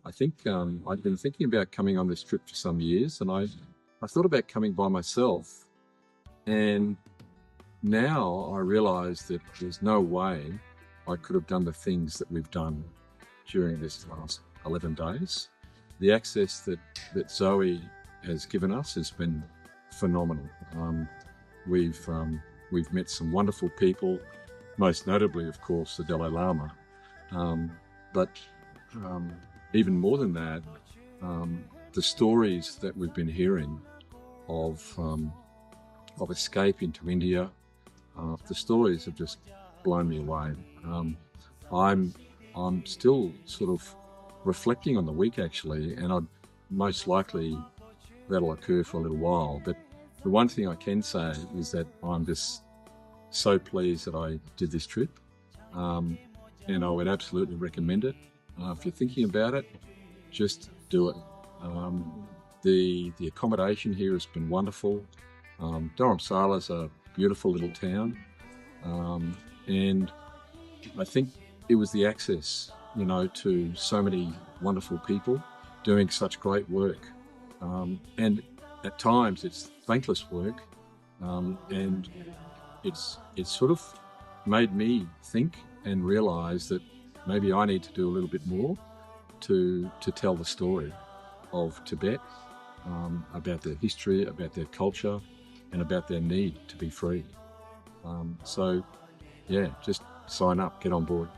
I think I'd been thinking about coming on this trip for some years, and I thought about coming by myself. And now I realise that there's no way I could have done the things that we've done during this last 11 days. The access that Zoe has given us has been phenomenal. We've we've met some wonderful people, most notably, of course, the Dalai Lama. But even more than that, the stories that we've been hearing of escape into India, the stories have just blown me away. I'm I'm still sort of reflecting on the week actually, and I'd most likely that'll occur for a little while. But the one thing I can say is that I'm just so pleased that I did this trip, and I would absolutely recommend it. If you're thinking about it, just do it. The accommodation here has been wonderful. Dharamsala is a beautiful little town, and I think it was the access, to so many wonderful people doing such great work, and at times it's thankless work, and it's sort of made me think and realise that maybe I need to do a little bit more to tell the story of Tibet, about their history, about their culture, and about their need to be free. So, yeah, just sign up, get on board.